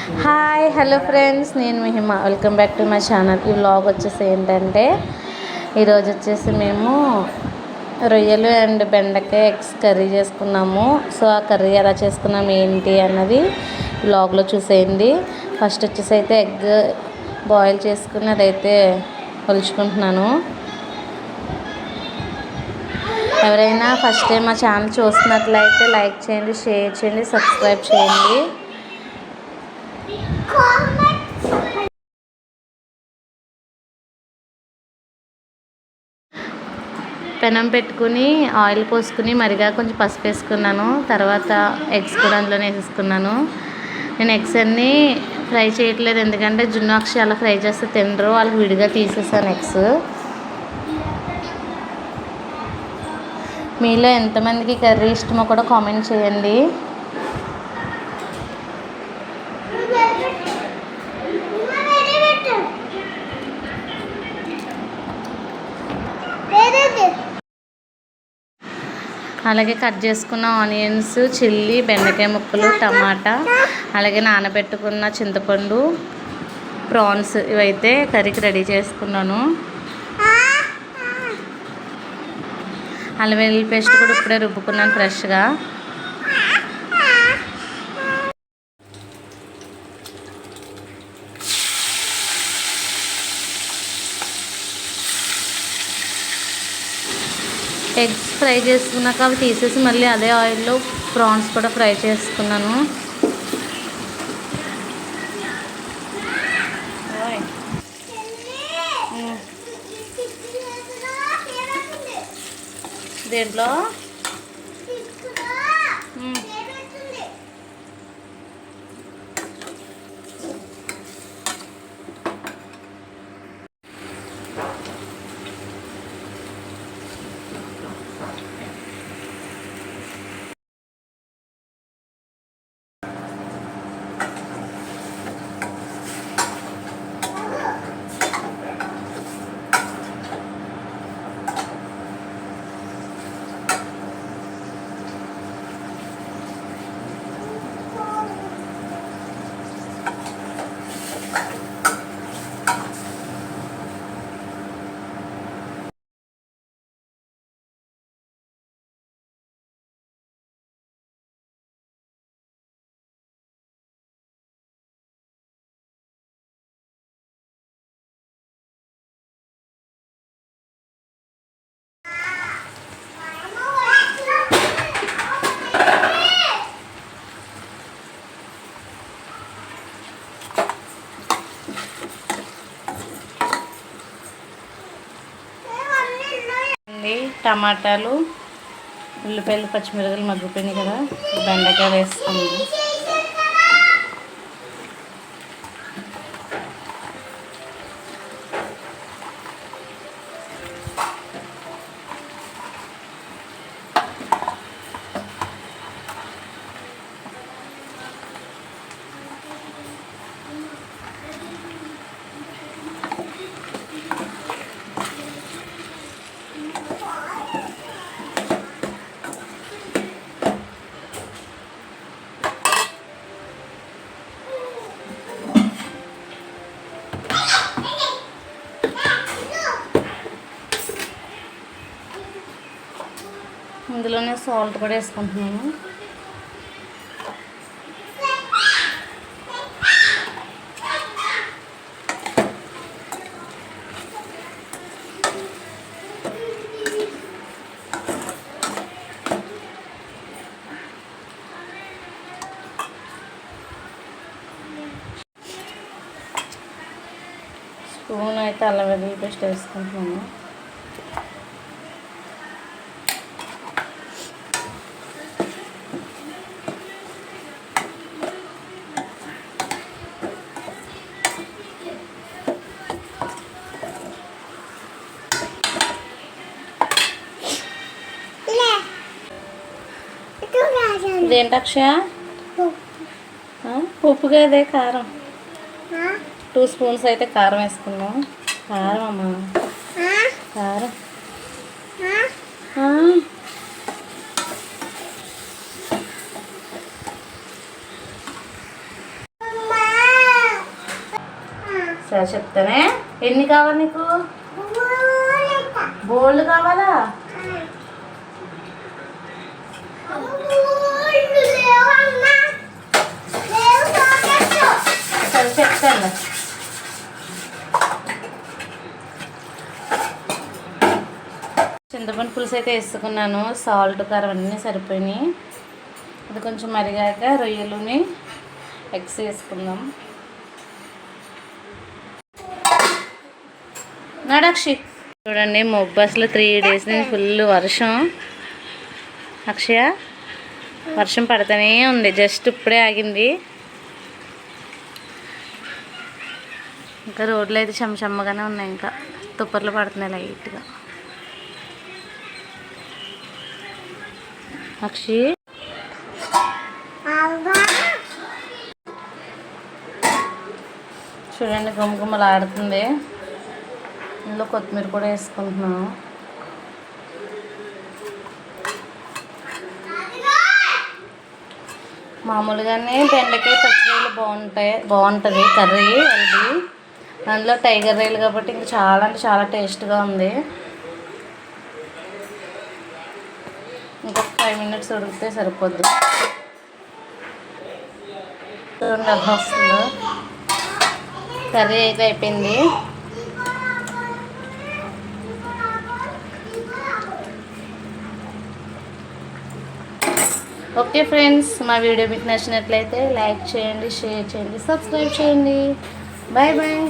Hi hello friends, నేను Mahima. Welcome back to my channel. ఈ vlog వచ్చేసి ఏంటంటే ఈరోజు వచ్చేసి మేము రొయ్యలు అండ్ బెండకాయ ఎగ్స్ కర్రీ చేసుకున్నాము. సో ఆ కర్రీ ఎలా చేసుకున్నాము ఏంటి అన్నది వ్లాగ్లో చూసేయండి. ఫస్ట్ వచ్చేసి అయితే ఎగ్ బాయిల్ చేసుకుని అదైతే ఒలుచుకుంటున్నాను. ఎవరైనా ఫస్ట్ టైం మా ఛానల్ చూస్తున్నట్లయితే లైక్ చేయండి, షేర్ చేయండి, సబ్స్క్రైబ్ చేయండి. పెనం పెట్టుకుని ఆయిల్ పోసుకుని మరిగా కొంచెం పసుపు వేసుకున్నాను. తర్వాత ఎగ్స్ కూడా అందులోనే వేసేసుకున్నాను. నేను ఎగ్స్ అన్నీ ఫ్రై చేయట్లేదు, ఎందుకంటే జున్నాక్షి అలా ఫ్రై చేస్తే తినరు, వాళ్ళకి విడిగా తీసేసాను ఎగ్స్. మీలో ఎంతమందికి కర్రీ ఇష్టమో కూడా కామెంట్ చేయండి. అలాగే కట్ చేసుకున్న ఆనియన్స్, చిల్లీ, బెండకాయ ముక్కలు, టమాటా, అలాగే నానబెట్టుకున్న చింతపండు, ప్రాన్స్ ఇవైతే కర్రీకి రెడీ చేసుకున్నాను. అల్లం వెల్లుల్లి పేస్ట్ కూడా ఇప్పుడే రుబ్బుకున్నాను ఫ్రెష్గా. ఎగ్స్ ఫ్రై చేసుకున్నాక అవి తీసేసి మళ్ళీ అదే ఆయిల్లో ప్రాన్స్ కూడా ఫ్రై చేసుకున్నాను. దేంట్లో టమాటాలు, ఉల్లిపాయలు, పచ్చిమిరపకాయలు మగ్గిపోయినాయి కదా, బెండకాయలు వేసుకుంది. ఇందులోనే సాల్ట్ కూడా వేసుకుంటున్నాను. స్పూన్ అయితే అల్లం వెల్లుల్లి పేస్ట్ వేసుకుంటున్నాను. ఇదేంటి అక్షయ? ఉప్పు కదే, కారం. 2 స్పూన్స్ అయితే కారం వేసుకున్నాం. కారం అమ్మా, కారం. సరే చెప్తానే. ఎన్ని కావాలి నీకు? బోల్డ్ కావాలా? సరే చెప్తాను. చింతపండు పులుసు అయితే వేసుకున్నాను. సాల్ట్ కారం అన్నీ సరిపోయినాయి. అది కొంచెం మరిగాక రొయ్యలుని ఎగ్స్ వేసుకుందాం. నడక్షి చూడండి, మొబ్బు అసలు 3 days నుంచి ఫుల్ వర్షం. అక్షయ వర్షం పడుతూనే ఉంది, జస్ట్ ఇప్పుడే ఆగింది. ఇంకా రోడ్లు అయితే చెమ్మగానే ఉన్నాయి, ఇంకా తుప్పర్లు పడుతున్నాయి లైట్గా. అక్షి చూడండి, గుమ్మగుమ్మలు ఆడుతుంది. ఇందులో కొత్తిమీర కూడా వేసుకుంటున్నాను. మామూలుగానే బెండకాయ పచ్చిరొయ్యలు బాగుంటుంది కర్రీ. అది అందులో టైగర్ రొయ్యలు కాబట్టి ఇంకా చాలా అంటే చాలా టేస్ట్గా ఉంది. ఇంకొక 5 minutes ఉడికితే సరిపోద్ది. చూడండి అలా వస్తుంది. కర్రీ అయితే అయిపోయింది. ఓకే ఫ్రెండ్స్, మా వీడియో మీకు నచ్చినట్లయితే లైక్ చేయండి, షేర్ చేయండి, సబ్స్క్రైబ్ చేయండి. Bye bye.